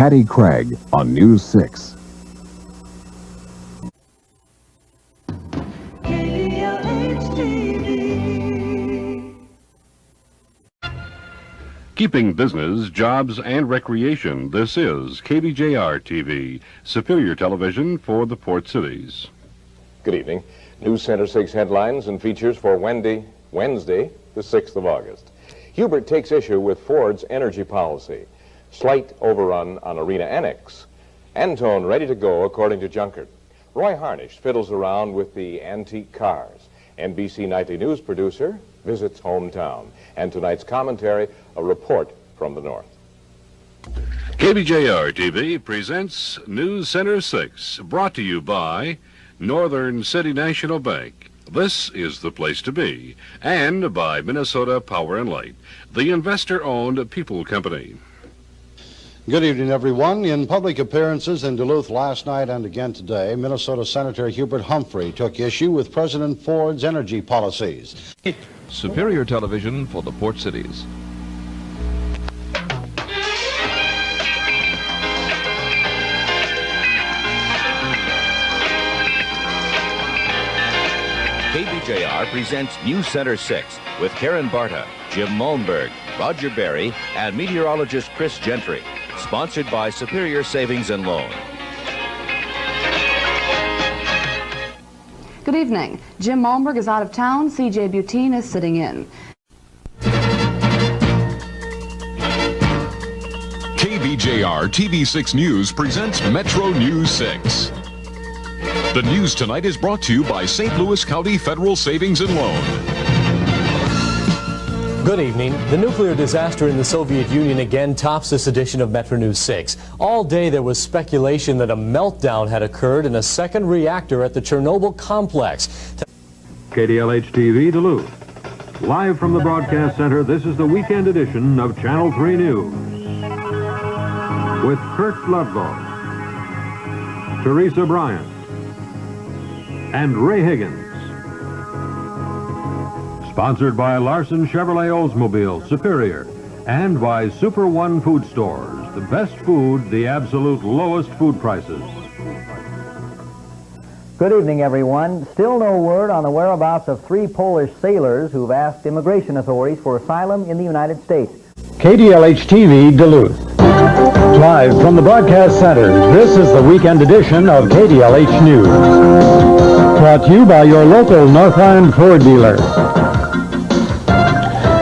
Patty Craig on News 6. KDLH-TV. Keeping business, jobs, and recreation. This is KBJR-TV, superior television for the port cities. Good evening. NewsCenter 6 headlines and features for Wednesday, the 6th of August. Hubert takes issue with Ford's energy policy. Slight overrun on Arena Annex. Antone ready to go according to Junkert. Roy Harnish fiddles around with the antique cars. NBC Nightly News producer visits hometown. And tonight's commentary, a report from the North. KBJR-TV presents NewsCenter 6, brought to you by Northern City National Bank. This is the place to be. And by Minnesota Power and Light, the investor-owned people company. Good evening, everyone. In public appearances in Duluth last night and again today, Minnesota Senator Hubert Humphrey took issue with President Ford's energy policies. Superior television for the port cities. KBJR presents NewsCenter 6 with Karen Barta, Jim Malmberg, Roger Berry, and meteorologist Chris Gentry. Sponsored by Superior Savings and Loan. Good evening. Jim Malmberg is out of town. C.J. Butine is sitting in. KBJR-TV 6 News presents Metro News 6. The news tonight is brought to you by St. Louis County Federal Savings and Loan. Good evening. The nuclear disaster in the Soviet Union again tops this edition of Metro News 6. All day there was speculation that a meltdown had occurred in a second reactor at the Chernobyl complex. KDLH-TV Duluth. Live from the broadcast center, this is the weekend edition of Channel 3 News. With Kurt Ludlow, Teresa Bryant, and Ray Higgins. Sponsored by Larson Chevrolet Oldsmobile Superior and by Super One Food Stores. The best food, the absolute lowest food prices. Good evening, everyone. Still no word on the whereabouts of 3 Polish sailors who've asked immigration authorities for asylum in the United States. KDLH-TV Duluth. Live from the broadcast center, this is the weekend edition of KDLH News. Brought to you by your local NorthLand Ford dealer.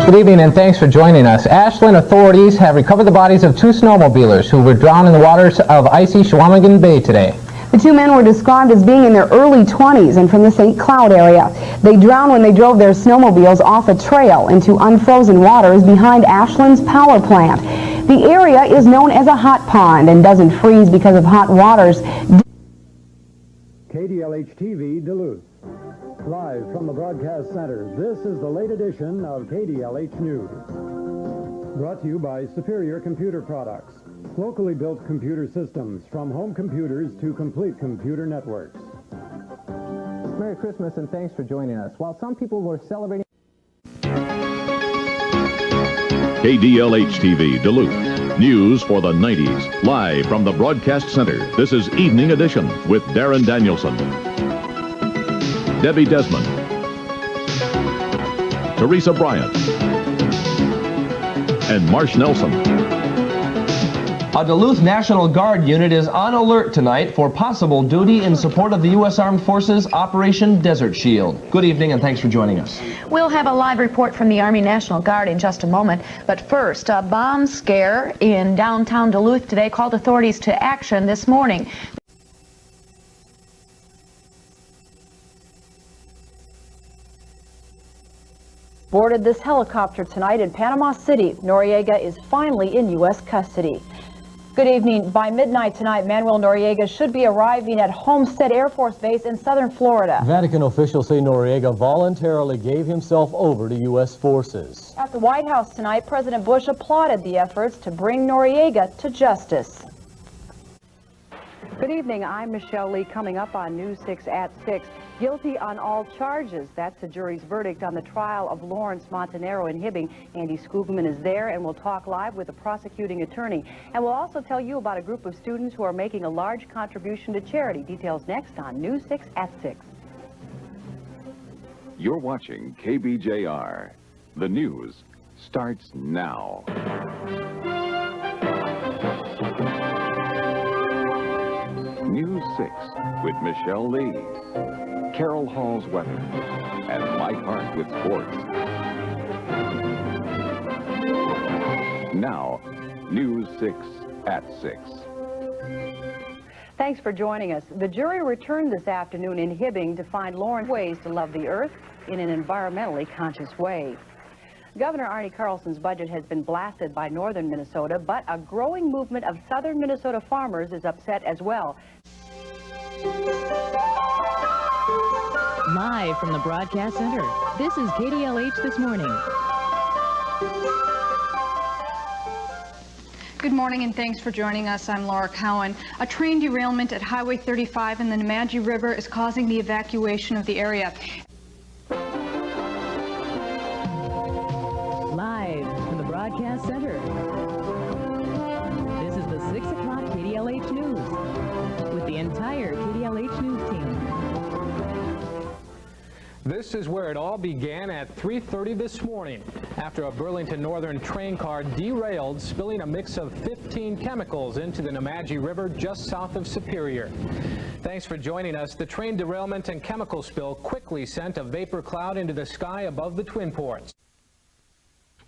Good evening and thanks for joining us. Ashland authorities have recovered the bodies of 2 snowmobilers who were drowned in the waters of icy Chequamegon Bay today. The 2 men were described as being in their early 20s and from the St. Cloud area. They drowned when they drove their snowmobiles off a trail into unfrozen waters behind Ashland's power plant. The area is known as a hot pond and doesn't freeze because of hot waters. KDLH-TV Duluth. Live from the broadcast center, this is the late edition of KDLH News. Brought to you by Superior Computer Products. Locally built computer systems, from home computers to complete computer networks. Merry Christmas and thanks for joining us. While some people were celebrating... KDLH-TV Duluth. News for the 90s. Live from the broadcast center, this is Evening Edition with Darren Danielson, Debbie Desmond, Teresa Bryant, and Marsh Nelson. A Duluth National Guard unit is on alert tonight for possible duty in support of the U.S. Armed Forces Operation Desert Shield. Good evening and thanks for joining us. We'll have a live report from the Army National Guard in just a moment. But first, a bomb scare in downtown Duluth today called authorities to action this morning. Boarded this helicopter tonight in Panama City. Noriega is finally in U.S. custody. Good evening. By midnight tonight, Manuel Noriega should be arriving at Homestead Air Force Base in southern Florida. Vatican officials say Noriega voluntarily gave himself over to U.S. forces. At the White House tonight, President Bush applauded the efforts to bring Noriega to justice. Good evening. I'm Michelle Lee. Coming up on News 6 at 6. guilty on all charges. That's the jury's verdict on the trial of Lawrence Montanaro in Hibbing. Andy Skoogman is there, and we'll talk live with the prosecuting attorney. And we'll also tell you about a group of students who are making a large contribution to charity. Details next on News 6 at 6. You're watching KBJR. The news starts now. News 6 with Michelle Lee, Carol Hall's weather, and Mike Hart with sports. Now, News 6 at 6. Thanks for joining us. The jury returned this afternoon in Hibbing to find Lawrence ways to love the earth in an environmentally conscious way. Governor Arnie Carlson's budget has been blasted by northern Minnesota, but a growing movement of southern Minnesota farmers is upset as well. Live from the Broadcast Center, this is KDLH This Morning. Good morning and thanks for joining us. I'm Laura Cowan. A train derailment at Highway 35 in the Nemadji River is causing the evacuation of the area. Live from the Broadcast Center, this is the 6 o'clock KDLH News with the entire KDLH News team. This is where it all began at 3:30 this morning after a Burlington Northern train car derailed, spilling a mix of 15 chemicals into the Nemadji River just south of Superior. Thanks for joining us. The train derailment and chemical spill quickly sent a vapor cloud into the sky above the Twin Ports.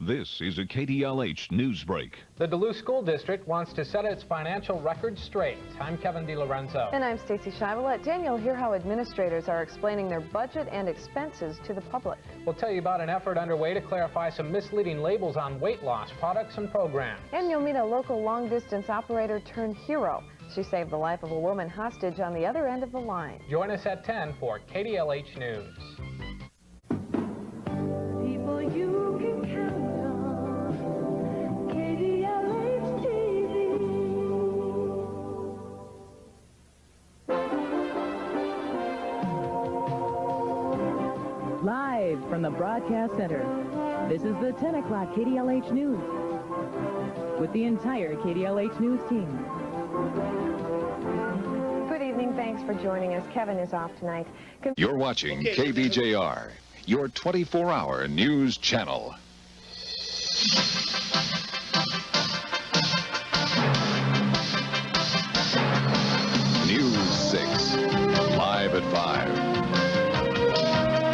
This is a KDLH News Break. The Duluth School District wants to set its financial record straight. I'm Kevin DiLorenzo. And I'm Stacy Shivelett. Dan, you'll hear how administrators are explaining their budget and expenses to the public. We'll tell you about an effort underway to clarify some misleading labels on weight loss products and programs. And you'll meet a local long-distance operator turned hero. She saved the life of a woman hostage on the other end of the line. Join us at 10 for KDLH News. People you can count on, KDLH-TV. Live from the Broadcast Center, this is the 10 o'clock KDLH News with the entire KDLH News team. Good evening. Thanks for joining us. Kevin is off tonight. You're watching KBJR, your 24-hour news channel. News 6, live at 5.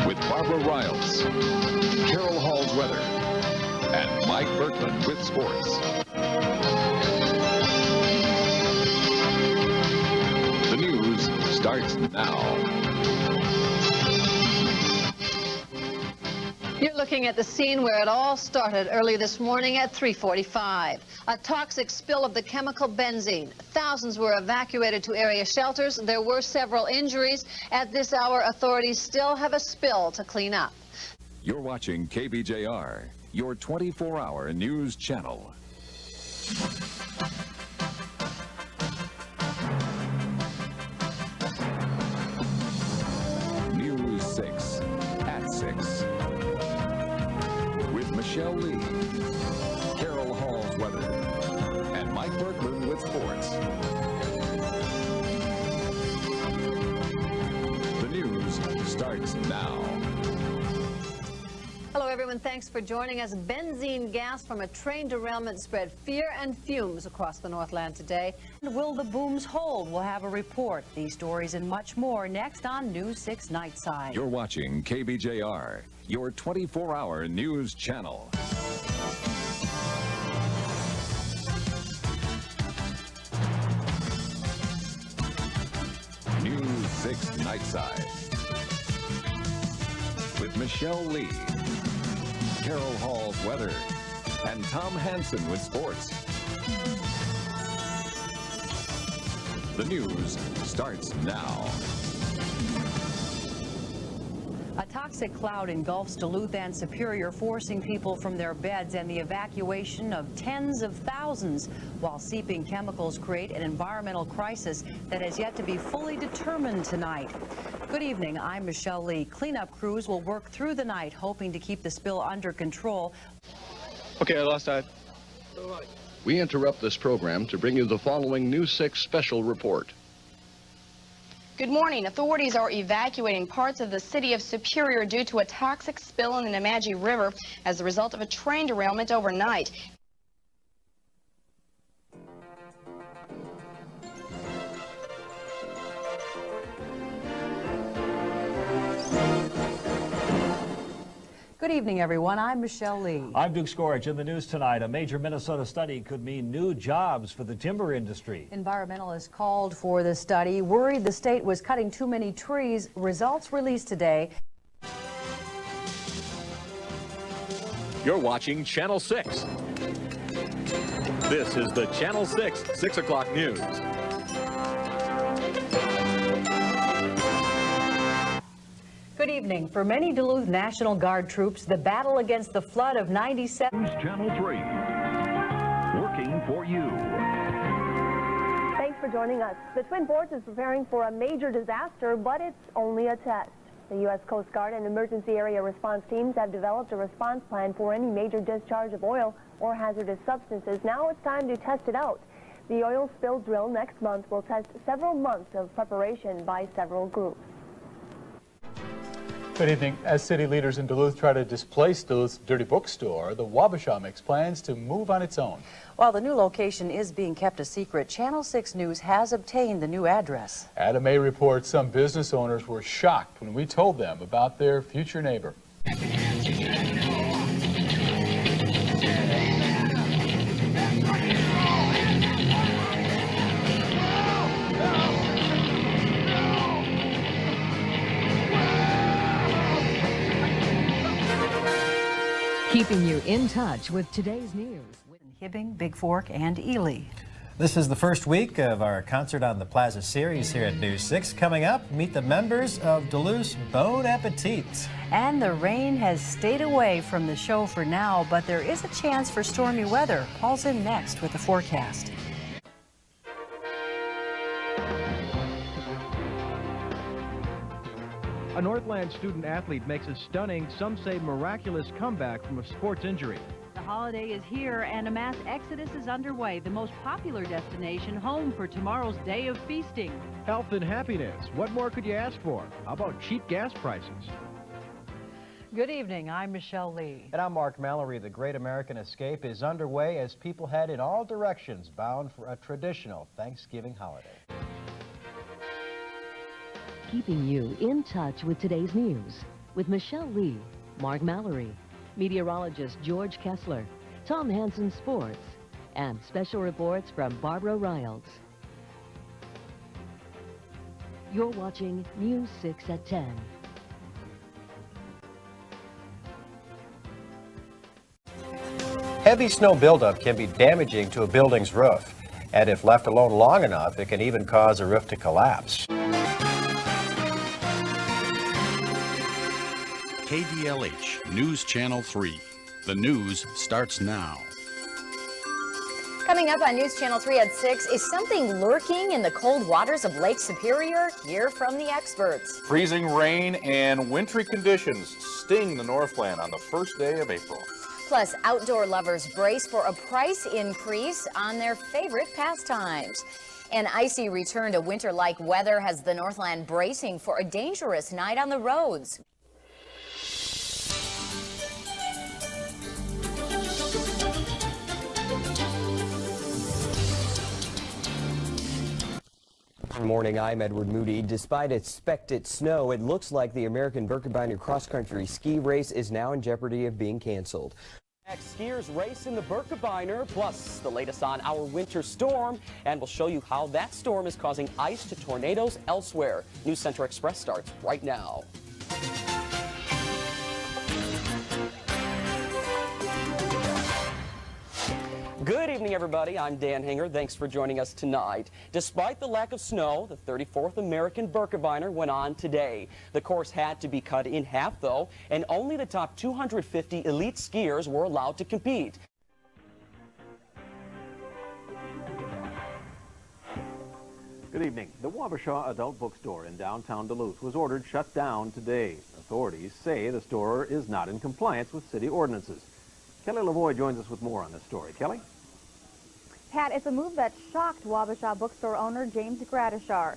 With Barbara Riles, Carol Hall's weather, and Mike Berkman with sports. The news starts now. You're looking at the scene where it all started early this morning at 3:45. A toxic spill of the chemical benzene. Thousands were evacuated to area shelters. There were several injuries. At this hour, authorities still have a spill to clean up. You're watching KBJR, your 24-hour news channel. News 6 at 6. With Michelle Lee, Carol Hall's weather, and Mike Berkman with sports. The news starts now. Hello, everyone. Thanks for joining us. Benzene gas from a train derailment spread fear and fumes across the Northland today. Will the booms hold? We'll have a report. These stories and much more next on News 6 Nightside. You're watching KBJR, your 24-hour news channel. News 6 Nightside. With Michelle Lee, Carol Hall's weather, and Tom Hansen with sports. The news starts now. A toxic cloud engulfs Duluth and Superior, forcing people from their beds and the evacuation of tens of thousands, while seeping chemicals create an environmental crisis that has yet to be fully determined tonight. Good evening, I'm Michelle Lee. Cleanup crews will work through the night, hoping to keep the spill under control. Okay, I lost that. We interrupt this program to bring you the following News 6 special report. Good morning. Authorities are evacuating parts of the city of Superior due to a toxic spill in the Nemadji River as a result of a train derailment overnight. Good evening, everyone. I'm Michelle Lee. I'm Duke Scorich. In the news tonight, a major Minnesota study could mean new jobs for the timber industry. Environmentalists called for the study, worried the state was cutting too many trees. Results released today. You're watching Channel 6. This is the Channel 6 6 o'clock news. Good evening. For many Duluth National Guard troops, the battle against the flood of 97. News Channel 3, working for you. Thanks for joining us. The Twin Ports is preparing for a major disaster, but it's only a test. The U.S. Coast Guard and emergency area response teams have developed a response plan for any major discharge of oil or hazardous substances. Now it's time to test it out. The oil spill drill next month will test several months of preparation by several groups. Good evening. As city leaders in Duluth try to displace Duluth's dirty bookstore, the Wabasha makes plans to move on its own. While the new location is being kept a secret, Channel 6 News has obtained the new address. Adam A. reports some business owners were shocked when we told them about their future neighbor. Keeping you in touch with today's news. Hibbing, Big Fork, and Ely. This is the first week of our Concert on the Plaza series here at News 6. Coming up, meet the members of Duluth's Bon Appetit. And the rain has stayed away from the show for now, but there is a chance for stormy weather. Paul's in next with the forecast. A Northland student athlete makes a stunning, some say miraculous comeback from a sports injury. The holiday is here and a mass exodus is underway, the most popular destination home for tomorrow's day of feasting. Health and happiness. What more could you ask for? How about cheap gas prices? Good evening. I'm Michelle Lee. And I'm Mark Mallory. The Great American Escape is underway as people head in all directions bound for a traditional Thanksgiving holiday. Keeping you in touch with today's news with Michelle Lee, Mark Mallory, meteorologist George Kessler, Tom Hansen Sports, and special reports from Barbara Riles. You're watching News 6 at 10. Heavy snow buildup can be damaging to a building's roof, and if left alone long enough, it can even cause a roof to collapse. KDLH News Channel 3. The news starts now. Coming up on News Channel 3 at 6, is something lurking in the cold waters of Lake Superior? Hear from the experts. Freezing rain and wintry conditions sting the Northland on the first day of April. Plus, outdoor lovers brace for a price increase on their favorite pastimes. An icy return to winter-like weather has the Northland bracing for a dangerous night on the roads. Good morning, I'm Edward Moody. Despite expected snow, it looks like the American Birkebeiner cross-country ski race is now in jeopardy of being canceled. Skiers race in the Birkebeiner, plus the latest on our winter storm, and we'll show you how that storm is causing ice to tornadoes elsewhere. NewsCenter Express starts right now. Good evening, everybody. I'm Dan Hanger. Thanks for joining us tonight. Despite the lack of snow, the 34th American Birkebeiner went on today. The course had to be cut in half, though, and only the top 250 elite skiers were allowed to compete. Good evening. The Wabasha Adult Bookstore in downtown Duluth was ordered shut down today. Authorities say the store is not in compliance with city ordinances. Kelly Lavoie joins us with more on this story. Kelly? Pat, it's a move that shocked Wabasha bookstore owner James Gradishar.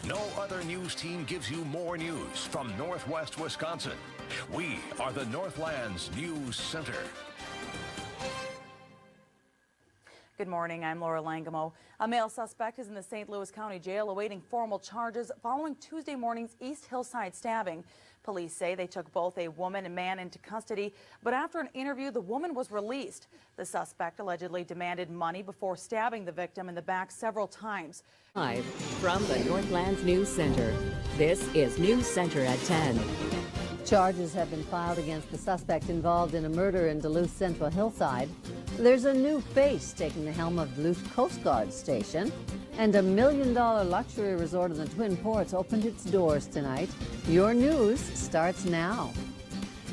No other news team gives you more news from Northwest Wisconsin. We are the Northland's News Center. Good morning, I'm Laura Langamo. A male suspect is in the St. Louis County Jail awaiting formal charges following Tuesday morning's East Hillside stabbing. Police say they took both a woman and man into custody, but after an interview, the woman was released. The suspect allegedly demanded money before stabbing the victim in the back several times. Live from the Northland's News Center, this is News Center at 10. Charges have been filed against the suspect involved in a murder in Duluth Central Hillside. There's a new face taking the helm of Duluth Coast Guard Station. And $1 million luxury resort in the Twin Ports opened its doors tonight. Your news starts now.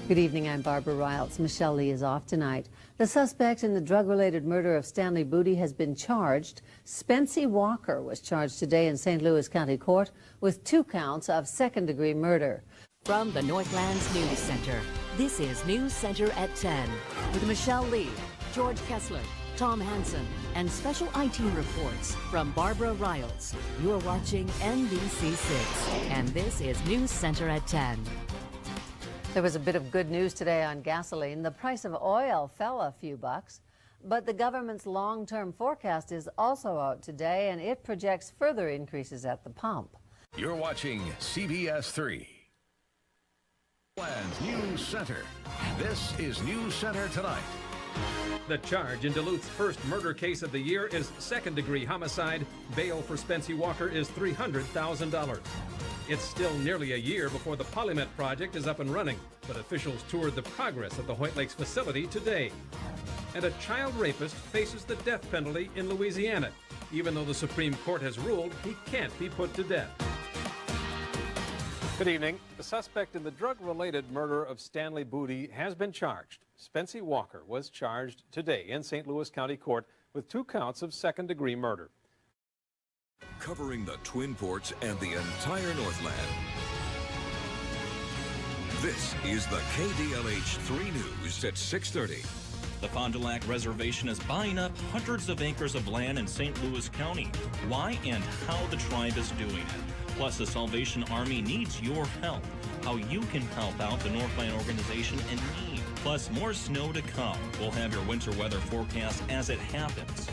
Good evening, I'm Barbara Riles. Michelle Lee is off tonight. The suspect in the drug-related murder of Stanley Booty has been charged. Spency Walker was charged today in St. Louis County Court with 2 counts of second-degree murder. From the Northland's News Center, this is News Center at 10 with Michelle Lee, George Kessler, Tom Hansen, and special IT reports from Barbara Riles. You're watching NBC6, and this is News Center at 10. There was a bit of good news today on gasoline. The price of oil fell a few bucks, but the government's long-term forecast is also out today, and it projects further increases at the pump. You're watching CBS 3. Northland's News Center. This is News Center Tonight. The charge in Duluth's first murder case of the year is second-degree homicide. Bail for Spency Walker is $300,000. It's still nearly a year before the Polymet project is up and running, but officials toured the progress of the Hoyt Lakes facility today. And a child rapist faces the death penalty in Louisiana, even though the Supreme Court has ruled he can't be put to death. Good evening. The suspect in the drug-related murder of Stanley Booty has been charged. Spency Walker was charged today in St. Louis County Court with 2 counts of second-degree murder. Covering the Twin Ports and the entire Northland. This is the KDLH-3 News at 6:30. The Fond du Lac Reservation is buying up hundreds of acres of land in St. Louis County. Why and how the tribe is doing it. Plus, the Salvation Army needs your help. How you can help out the Northland organization in need. Plus, more snow to come. We'll have your winter weather forecast as it happens.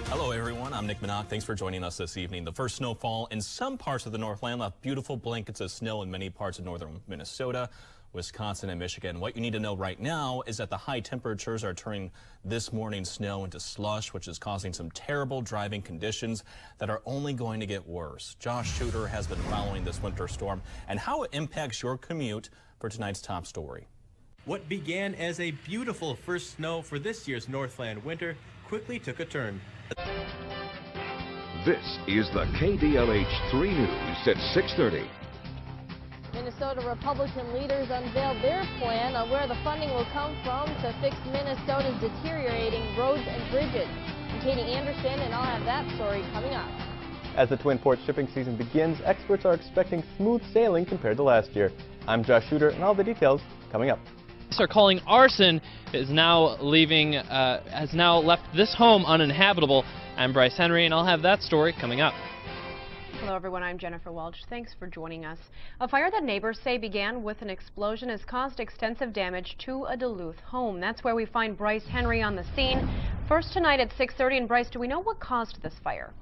Hello, everyone. I'm Nick Minock. Thanks for joining us this evening. The first snowfall in some parts of the Northland left beautiful blankets of snow in many parts of northern Minnesota, Wisconsin, and Michigan. What you need to know right now is that the high temperatures are turning this morning's snow into slush, which is causing some terrible driving conditions that are only going to get worse. Josh Shooter has been following this winter storm and how it impacts your commute for tonight's top story. What began as a beautiful first snow for this year's Northland winter quickly took a turn. This is the KDLH-3 News at 6:30. Minnesota Republican leaders unveiled their plan on where the funding will come from to fix Minnesota's deteriorating roads and bridges. I'm Katie Anderson, and I'll have that story coming up. As the Twin Ports shipping season begins, experts are expecting smooth sailing compared to last year. I'm Josh Shooter, and all the details coming up. Are calling arson is now leaving, has now left this home uninhabitable. I'm Bryce Henry, and I'll have that story coming up. Hello everyone, I'm Jennifer Welch. Thanks for joining us. A fire that neighbors say began with an explosion has caused extensive damage to a Duluth home. That's where we find Bryce Henry on the scene. First tonight at 6:30, and Bryce, do we know what caused this fire?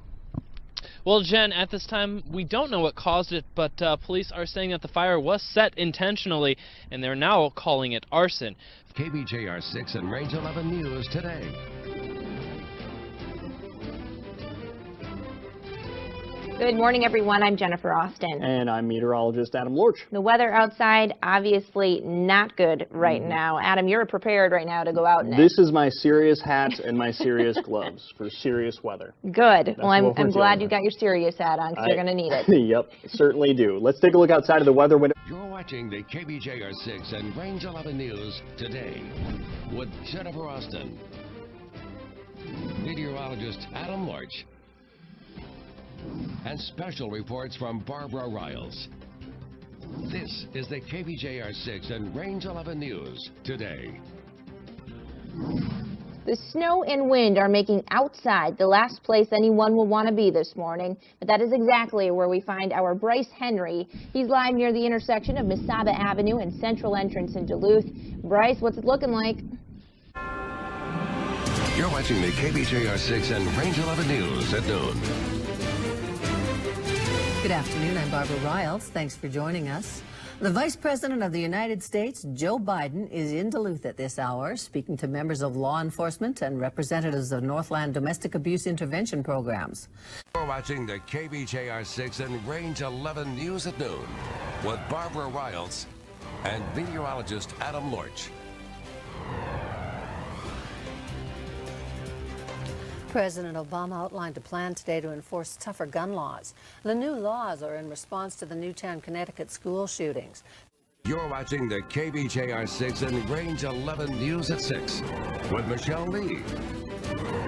Well, Jen, at this time, we don't know what caused it, but police are saying that the fire was set intentionally, and they're now calling it arson. KBJR 6 and Range 11 News today. Good morning, everyone. I'm Jennifer Austin. And I'm meteorologist Adam Lorch. The weather outside, obviously not good right now. Adam, you're prepared right now to go out in This is my serious hat and my serious gloves for serious weather. Good. That's well, I'm glad you got your serious hat on because you're going to need it. Yep, certainly do. Let's take a look outside of the weather window. You're watching the KBJR-6 and Range 11 News today with Jennifer Austin, meteorologist Adam Lorch, and special reports from Barbara Riles. This is the KBJR-6 and Range 11 News today. The snow and wind are making outside the last place anyone will want to be this morning, but that is exactly where we find our Bryce Henry. He's live near the intersection of Mesaba Avenue and Central Entrance in Duluth. Bryce, what's it looking like? You're watching the KBJR-6 and Range 11 News at noon. Good afternoon, I'm Barbara Riles. Thanks for joining us. The Vice President of the United States, Joe Biden, is in Duluth at this hour, speaking to members of law enforcement and representatives of NorthLand domestic abuse intervention programs. You're watching the KBJR-6 and Range 11 News at noon with Barbara Riles and meteorologist Adam Lorch. President Obama outlined a plan today to enforce tougher gun laws. The new laws are in response to the Newtown, Connecticut school shootings. You're watching the KBJR-6 and Range 11 News at 6 with Michelle Lee,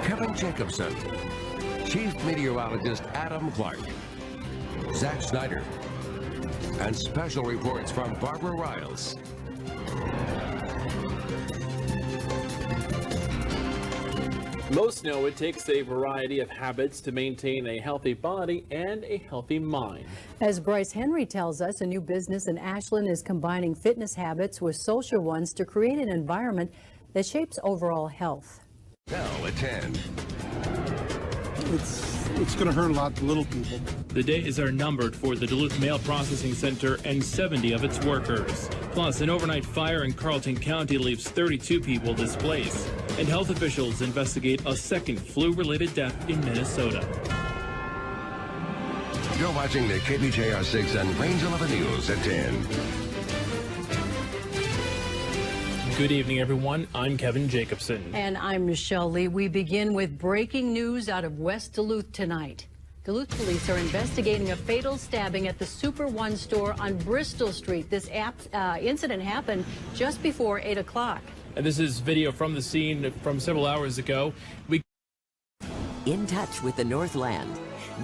Kevin Jacobson, Chief Meteorologist Adam Clark, Zach Snyder, and special reports from Barbara Riles. Most know it takes a variety of habits to maintain a healthy body and a healthy mind. As Bryce Henry tells us, a new business in Ashland is combining fitness habits with social ones to create an environment that shapes overall health. Now at 10. It's going to hurt a lot of little people. The days are numbered for the Duluth Mail Processing Center and 70 of its workers. Plus, an overnight fire in Carleton County leaves 32 people displaced. And health officials investigate a second flu-related death in Minnesota. You're watching the KBJR-6 and Range 11 News at 10. Good evening, everyone. I'm Kevin Jacobson. And I'm Michelle Lee. We begin with breaking news out of West Duluth tonight. Duluth police are investigating a fatal stabbing at the Super One store on Bristol Street. This incident happened just before 8 o'clock. And this is video from the scene from several hours ago. In touch with the Northland.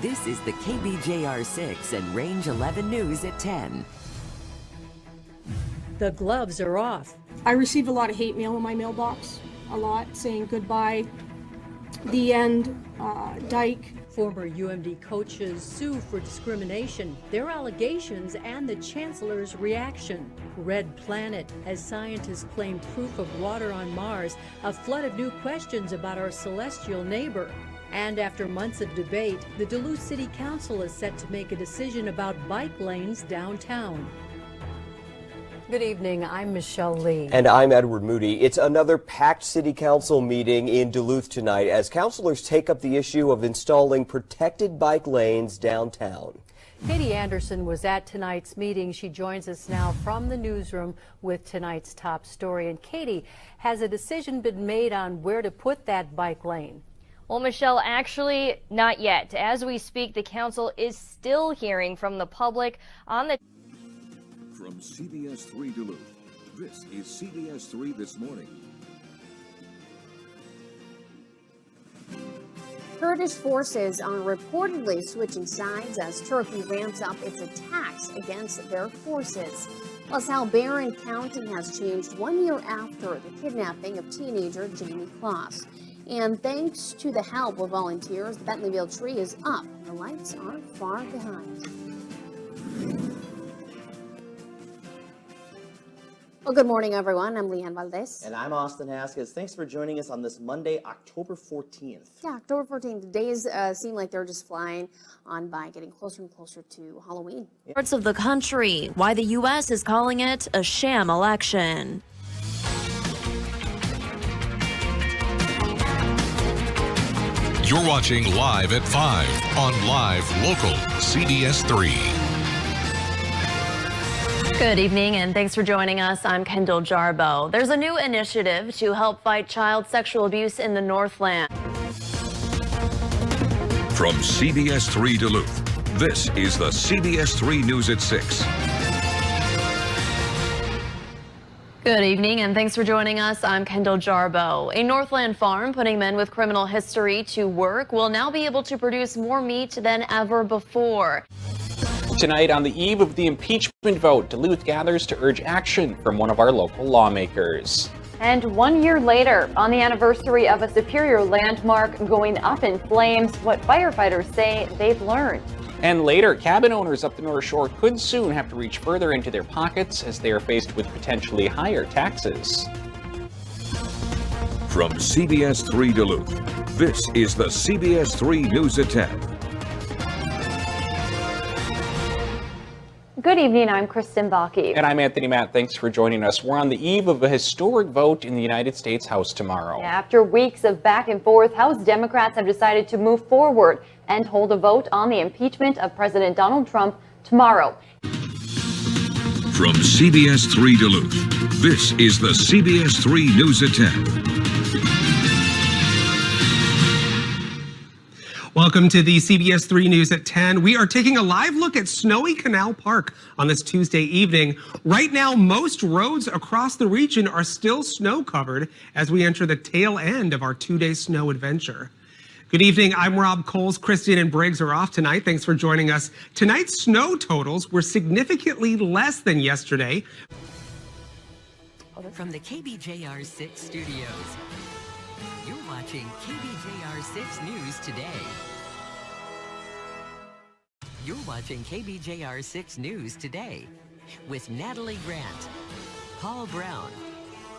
This is the KBJR-6 and Range 11 News at 10. The gloves are off. I received a lot of hate mail in my mailbox, a lot, saying goodbye, the end, Dyke. Former UMD coaches sue for discrimination, their allegations and the chancellor's reaction. Red Planet, as scientists claim proof of water on Mars, a flood of new questions about our celestial neighbor. And after months of debate, the Duluth City Council is set to make a decision about bike lanes downtown. Good evening, I'm Michelle Lee. And I'm Edward Moody. It's another packed city council meeting in Duluth tonight as councilors take up the issue of installing protected bike lanes downtown. Katie Anderson was at tonight's meeting. She joins us now from the newsroom with tonight's top story. And Katie, has a decision been made on where to put that bike lane? Well, Michelle, actually not yet. As we speak, the council is still hearing from the public on the... From CBS 3 Duluth, this is CBS 3 This Morning. Kurdish forces are reportedly switching sides as Turkey ramps up its attacks against their forces. Plus, how Barron County has changed 1 year after the kidnapping of teenager Jamie Kloss. And thanks to the help of volunteers, the Bentleyville tree is up. The lights are far behind. Well, good morning, everyone. I'm Leanne Valdez. And I'm Austin Haskins. Thanks for joining us on this Monday, October 14th. Yeah, October 14th. The days seem like they're just flying on by, getting closer and closer to Halloween. Parts of the country, why the U.S. is calling it a sham election. You're watching Live at 5 on Live Local CBS 3. Good evening and thanks for joining us. I'm Kendall Jarbo. There's a new initiative to help fight child sexual abuse in the Northland. From CBS 3 Duluth, this is the CBS 3 News at 6. Good evening and thanks for joining us. I'm Kendall Jarbo. A Northland farm putting men with criminal history to work will now be able to produce more meat than ever before. Tonight, on the eve of the impeachment vote, Duluth gathers to urge action from one of our local lawmakers. And 1 year later, on the anniversary of a Superior landmark going up in flames, what firefighters say they've learned. And later, cabin owners up the North Shore could soon have to reach further into their pockets as they are faced with potentially higher taxes. From CBS 3 Duluth, this is the CBS 3 News at 10. Good evening, I'm Kristen Baki. And I'm Anthony Matt. Thanks for joining us. We're on the eve of a historic vote in the United States House tomorrow. After weeks of back and forth, House Democrats have decided to move forward and hold a vote on the impeachment of President Donald Trump tomorrow. From CBS 3 Duluth, this is the CBS 3 News at 10. Welcome to the CBS 3 News at 10. We are taking a live look at Snowy Canal Park on this Tuesday evening. Right now, most roads across the region are still snow covered as we enter the tail end of our two-day snow adventure. Good evening, I'm Rob Coles. Christine and Briggs are off tonight. Thanks for joining us. Tonight's snow totals were significantly less than yesterday. From the KBJR-6 studios, you're watching KBJR-6 News Today. You're watching KBJR-6 News Today with Natalie Grant, Paul Brown,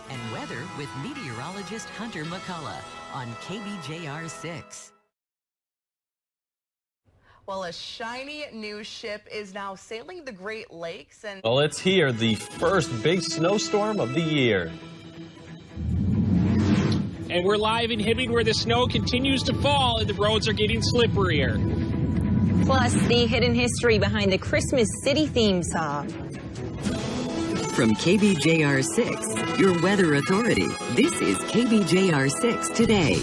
and weather with meteorologist Hunter McCullough on KBJR-6. Well, a shiny new ship is now sailing the Great Lakes and... Well, it's here, the first big snowstorm of the year. And we're live in Hibbing where the snow continues to fall and the roads are getting slipperier. Plus, the hidden history behind the Christmas City theme song. From KBJR-6, your weather authority, this is KBJR-6 Today.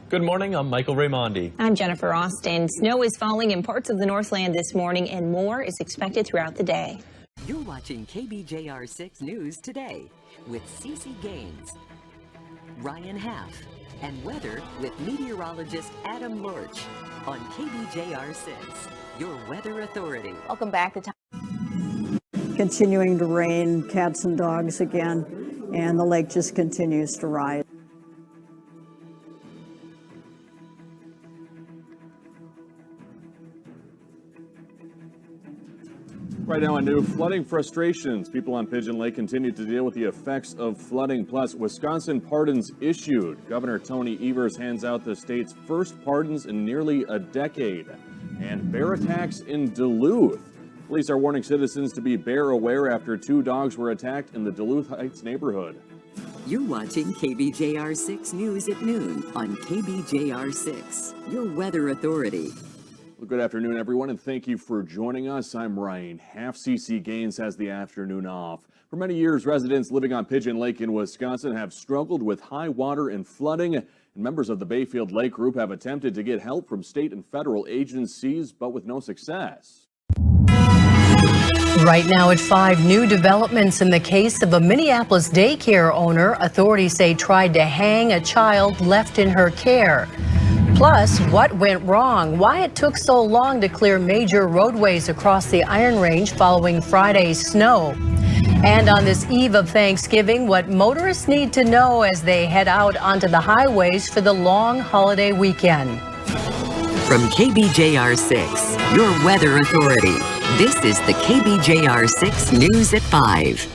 Good morning, I'm Michael Raimondi. I'm Jennifer Austin. Snow is falling in parts of the Northland this morning and more is expected throughout the day. You're watching KBJR-6 News Today with Cece Gaines, Ryan Half, and weather with meteorologist Adam Lorch on KBJR-6, your weather authority. Welcome back to Continuing to rain, cats and dogs again, and the lake just continues to rise. Right now, on new flooding frustrations. People on Pigeon Lake continue to deal with the effects of flooding. Plus, Wisconsin pardons issued. Governor Tony Evers hands out the state's first pardons in nearly a decade. And bear attacks in Duluth. Police are warning citizens to be bear aware after 2 dogs were attacked in the Duluth Heights neighborhood. You're watching KBJR-6 News at noon on KBJR-6, your weather authority. Well, good afternoon, everyone, and thank you for joining us. I'm Ryan Half. CC Gaines has the afternoon off. For many years, residents living on Pigeon Lake in Wisconsin have struggled with high water and flooding, and members of the Bayfield Lake Group have attempted to get help from state and federal agencies, but with no success. Right now at 5, new developments in the case of a Minneapolis daycare owner authorities say tried to hang a child left in her care. Plus, what went wrong, why it took so long to clear major roadways across the Iron Range following Friday's snow. And on this eve of Thanksgiving, what motorists need to know as they head out onto the highways for the long holiday weekend. From KBJR-6, your weather authority, this is the KBJR-6 News at 5.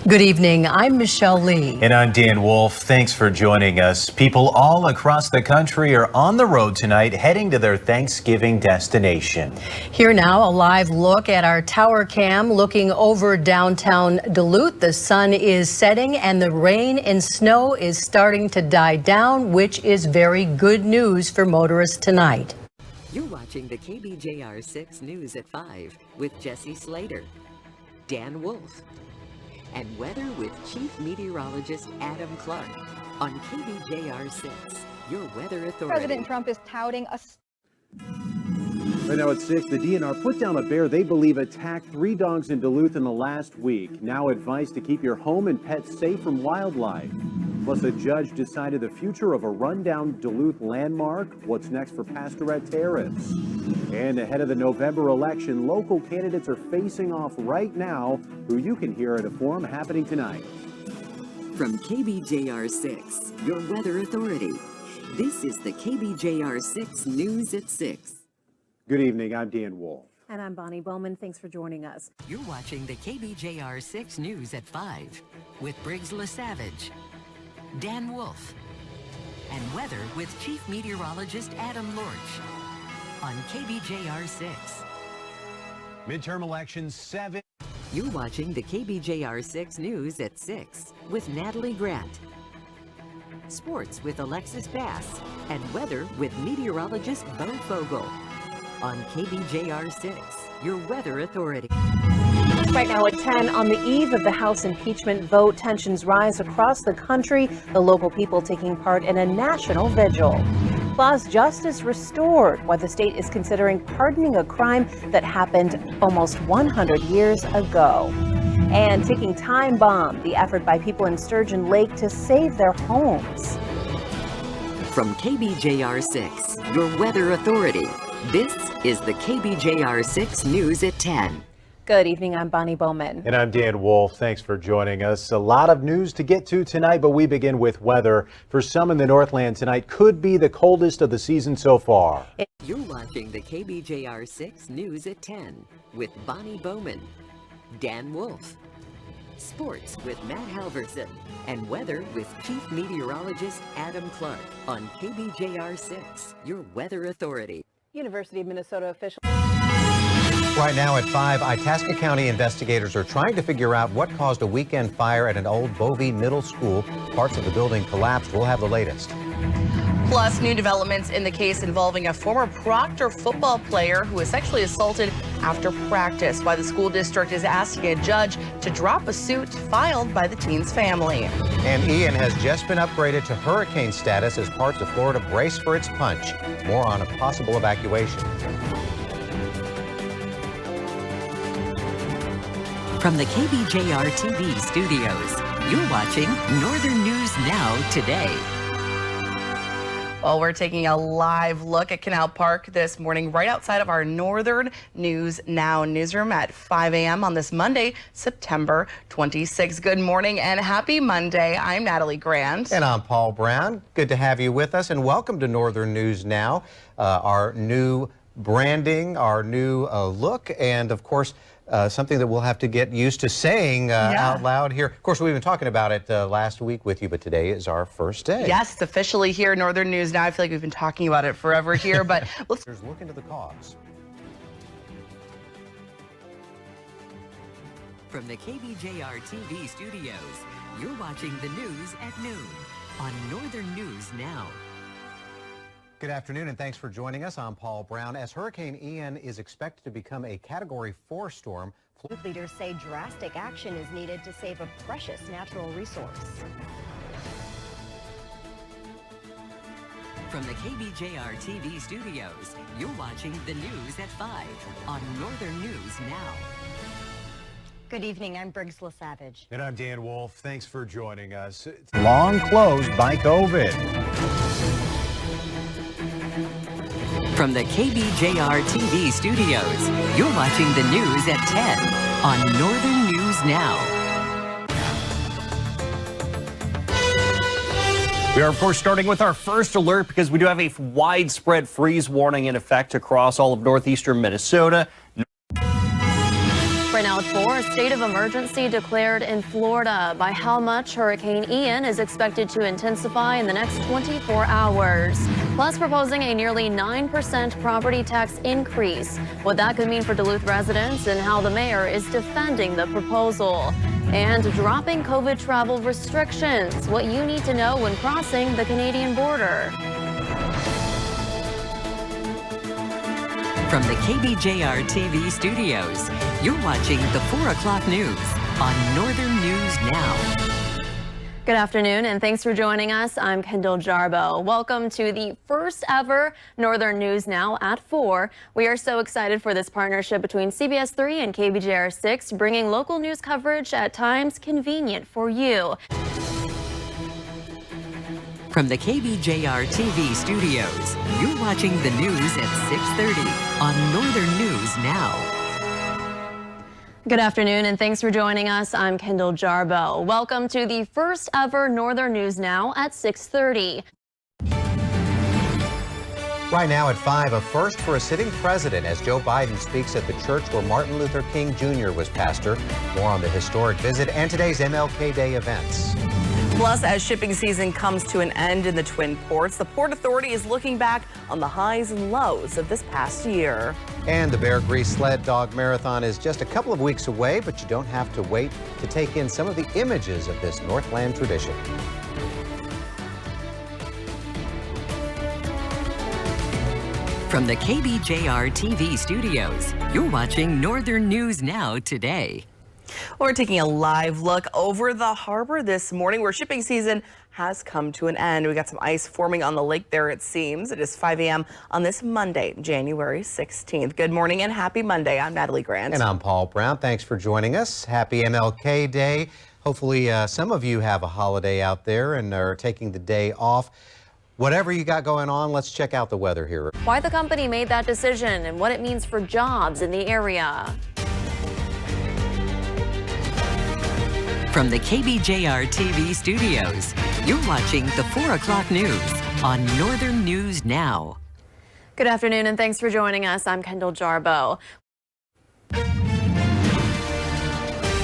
Good evening. I'm Michelle Lee. And I'm Dan Wolf. Thanks for joining us. People all across the country are on the road tonight heading to their Thanksgiving destination. Here now, a live look at our tower cam looking over downtown Duluth. The sun is setting and the rain and snow is starting to die down, which is very good news for motorists tonight. You're watching the KBJR-6 News at 5 with Jesse Slater, Dan Wolf, and weather with Chief Meteorologist Adam Clark on KBJR-6, your weather authority. President Trump is touting a... Right now at 6, the DNR put down a bear they believe attacked 3 dogs in Duluth in the last week. Now advice to keep your home and pets safe from wildlife. Plus, a judge decided the future of a rundown Duluth landmark. What's next for Pastorette Terrace? And ahead of the November election, local candidates are facing off right now, who you can hear at a forum happening tonight. From KBJR-6, your weather authority, this is the KBJR-6 News at 6. Good evening, I'm Dan Wolf. And I'm Bonnie Bowman. Thanks for joining us. You're watching the KBJR-6 News at 5 with Briggs LaSavage, Dan Wolf, and weather with Chief Meteorologist Adam Lorch on KBJR-6. Midterm elections 7. You're watching the KBJR-6 News at 6 with Natalie Grant. Sports with Alexis Bass and weather with meteorologist Bo Fogel on KBJR-6, your weather authority. Right now at 10, on the eve of the House impeachment vote, tensions rise across the country, the local people taking part in a national vigil. Plus, justice restored while the state is considering pardoning a crime that happened almost 100 years ago. And ticking time bomb, the effort by people in Sturgeon Lake to save their homes. From KBJR-6, your weather authority, this is the KBJR-6 News at 10. Good evening, I'm Bonnie Bowman. And I'm Dan Wolf. Thanks for joining us. A lot of news to get to tonight, but we begin with weather. For some in the Northland tonight, could be the coldest of the season so far. You're watching the KBJR-6 News at 10 with Bonnie Bowman, Dan Wolf, sports with Matt Halverson, and weather with Chief Meteorologist Adam Clark on KBJR-6, your weather authority. University of Minnesota officials. Right now at 5, Itasca County investigators are trying to figure out what caused a weekend fire at an old Bovee middle school. Parts of the building collapsed. We'll have the latest. Plus, new developments in the case involving a former Proctor football player who was sexually assaulted after practice. Why the school district is asking a judge to drop a suit filed by the teen's family. And Ian has just been upgraded to hurricane status as parts of Florida brace for its punch. More on a possible evacuation. From the KBJR-TV studios, you're watching Northern News Now today. Well, we're taking a live look at Canal Park this morning, right outside of our Northern News Now newsroom at 5 a.m. on this Monday, September 26th. Good morning and happy Monday. I'm Natalie Grant. And I'm Paul Brown. Good to have you with us, and welcome to Northern News Now. Our new branding, our new look, and of course, something that we'll have to get used to saying out loud here. Of course, we've been talking about it last week with you, but today is our first day. Yes, it's officially here, Northern News Now. I feel like we've been talking about it forever here, but let's look into the cause. From the KBJR-TV studios, you're watching the news at noon on Northern News Now. Good afternoon, and thanks for joining us. I'm Paul Brown. As Hurricane Ian is expected to become a Category 4 storm, leaders say drastic action is needed to save a precious natural resource. From the KBJR-TV studios, you're watching the news at 5 on Northern News Now. Good evening, I'm Briggs LaSavage. And I'm Dan Wolf. Thanks for joining us. Long closed by COVID. From the KBJR-TV studios, you're watching the news at 10 on Northern News Now. We are, of course, starting with our first alert because we do have a widespread freeze warning in effect across all of northeastern Minnesota. Right now at 4, a state of emergency declared in Florida. By how much? Hurricane Ian is expected to intensify in the next 24 hours. Plus proposing a nearly 9% property tax increase. What that could mean for Duluth residents and how the mayor is defending the proposal. And dropping COVID travel restrictions. What you need to know when crossing the Canadian border. From the KBJR-TV studios, you're watching the 4 o'clock news on Northern News Now. Good afternoon, and thanks for joining us. I'm Kendall Jarbo. Welcome to the first ever Northern News Now at 4. We are so excited for this partnership between CBS 3 and KBJR 6, bringing local news coverage at times convenient for you. From the KBJR-TV studios, you're watching the news at 6:30 on Northern News Now. Good afternoon, and thanks for joining us. I'm Kendall Jarbo. Welcome to the first ever Northern News Now at 6:30. Right now at 5, a first for a sitting president as Joe Biden speaks at the church where Martin Luther King Jr. was pastor. More on the historic visit and today's MLK Day events. Plus, as shipping season comes to an end in the Twin Ports, the Port Authority is looking back on the highs and lows of this past year. And the Bear Grease Sled Dog Marathon is just a couple of weeks away, but you don't have to wait to take in some of the images of this Northland tradition. From the KBJR-TV studios, you're watching Northern News Now today. We're taking a live look over the harbor this morning where shipping season has come to an end. We got some ice forming on the lake there, it seems. It is 5 a.m. on this Monday, January 16th. Good morning and happy Monday. I'm Natalie Grant. And I'm Paul Brown. Thanks for joining us. Happy MLK Day. Hopefully some of you have a holiday out there and are taking the day off. Whatever you got going on, let's check out the weather here. Why the company made that decision and what it means for jobs in the area. From the KBJR-TV studios, you're watching the 4 o'clock news on Northern News Now. Good afternoon, and thanks for joining us. I'm Kendall Jarbo.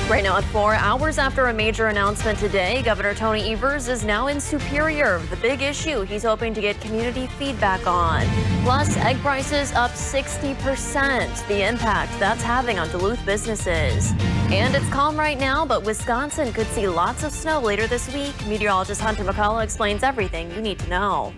Right now at 4, hours after a major announcement today, Governor Tony Evers is now in Superior. The big issue he's hoping to get community feedback on. Plus, egg prices up 60%. The impact that's having on Duluth businesses. And it's calm right now, but Wisconsin could see lots of snow later this week. Meteorologist Hunter McCullough explains everything you need to know.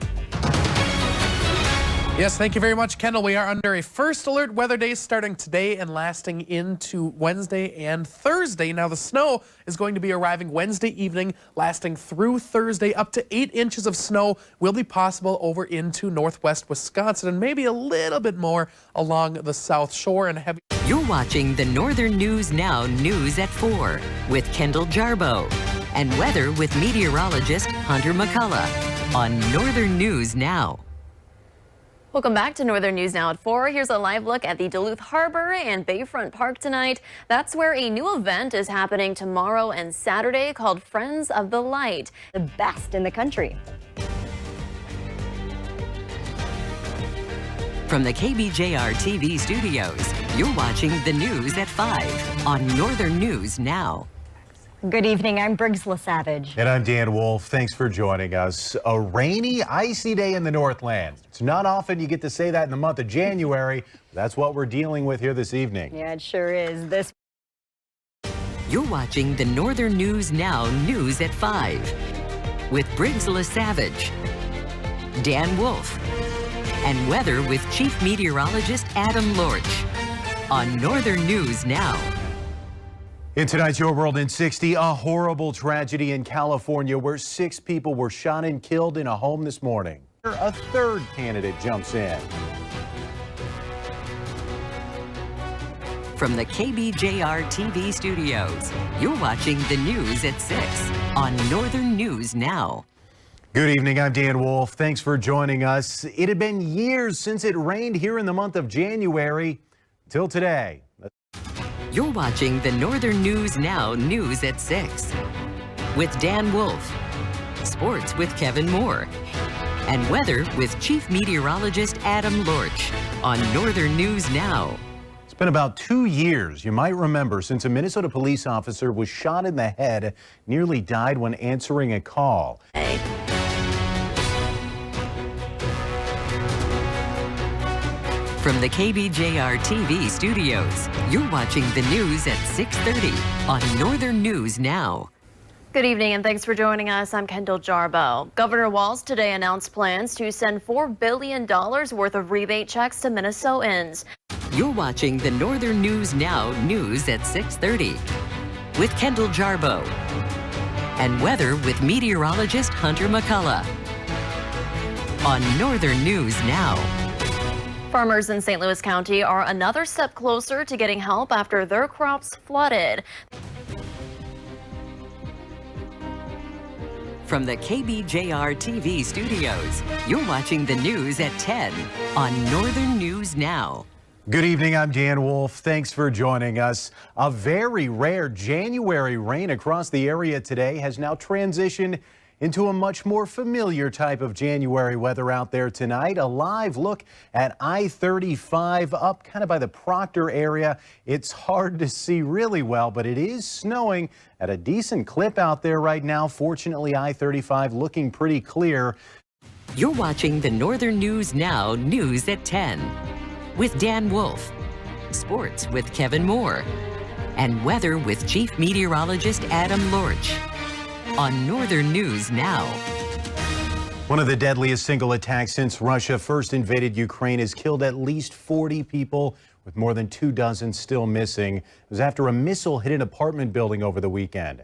Yes, thank you very much, Kendall. We are under a first alert weather day starting today and lasting into Wednesday and Thursday. Now, the snow is going to be arriving Wednesday evening, lasting through Thursday. Up to 8 inches of snow will be possible over into northwest Wisconsin and maybe a little bit more along the South Shore and heavy. You're watching the Northern News Now news at 4 with Kendall Jarbo and weather with meteorologist Hunter McCullough on Northern News Now. Welcome back to Northern News Now at 4. Here's a live look at the Duluth Harbor and Bayfront Park tonight. That's where a new event is happening tomorrow and Saturday called Friends of the Light. The best in the country. From the KBJR-TV studios, you're watching the news at 5 on Northern News Now. Good evening, I'm Briggs LaSavage. And I'm Dan Wolf. Thanks for joining us. A rainy, icy day in the Northland. It's not often you get to say that in the month of January. That's what we're dealing with here this evening. Yeah, it sure is. You're watching the Northern News Now news at 5 with Briggs LaSavage, Dan Wolf, and weather with Chief Meteorologist Adam Lorch on Northern News Now. In tonight's Your World in 60, a horrible tragedy in California where 6 people were shot and killed in a home this morning. A third candidate jumps in. From the KBJR-TV studios, you're watching the news at 6 on Northern News Now. Good evening, I'm Dan Wolf. Thanks for joining us. It had been years since it rained here in the month of January, till today. You're watching the Northern News Now news at 6 with Dan Wolf, sports with Kevin Moore, and weather with Chief Meteorologist Adam Lorch on Northern News Now. It's Been about 2 years, you might remember, since a Minnesota police officer was shot in the head, nearly died when answering a call. From the KBJR-TV studios, you're watching the news at 6:30 on Northern News Now. Good evening and thanks for joining us. I'm Kendall Jarboe. Governor Walz today announced plans to send $4 billion worth of rebate checks to Minnesotans. You're watching the Northern News Now news at 6:30 with Kendall Jarboe and weather with meteorologist Hunter McCullough on Northern News Now. Farmers in St. Louis County are another step closer to getting help after their crops flooded. From the KBJR-TV studios, you're watching the news at 10 on Northern News Now. Good evening, I'm Dan Wolf. Thanks for joining us. A very rare January rain across the area today has now transitioned into a much more familiar type of January weather out there tonight. A live look at I-35 up kind of by the Proctor area. It's hard to see really well, but it is snowing at a decent clip out there right now. Fortunately, I-35 looking pretty clear. You're watching the Northern News Now news at 10 with Dan Wolf, sports with Kevin Moore, and weather with Chief Meteorologist Adam Lorch on Northern News Now. One of the deadliest single attacks since Russia first invaded Ukraine has killed at least 40 people, with more than 24 still missing. It was after a missile hit an apartment building over the weekend.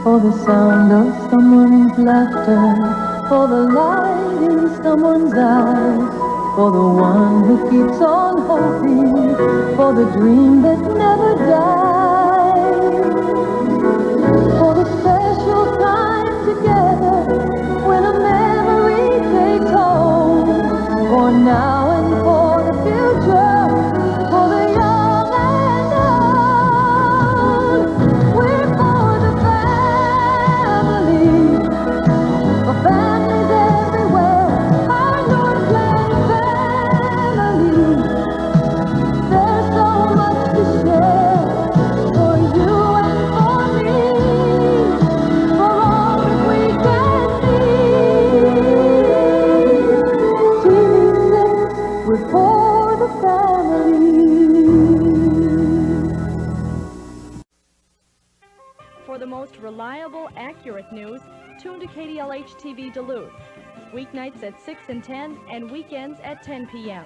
For the sound of someone's laughter, for the light in someone's eyes, for the one who keeps on hoping, for the dream that never dies. For the special time together when a memory takes hold. For now and for the future, for the young and old. We're for the family, for families everywhere. Our NorthLand family. There's so much to share for you and for me, for all that we can see. TV6, we're for the family. For the most reliable, accurate news, tune to KDLH-TV Duluth. Weeknights at 6 and 10 and weekends at 10 p.m.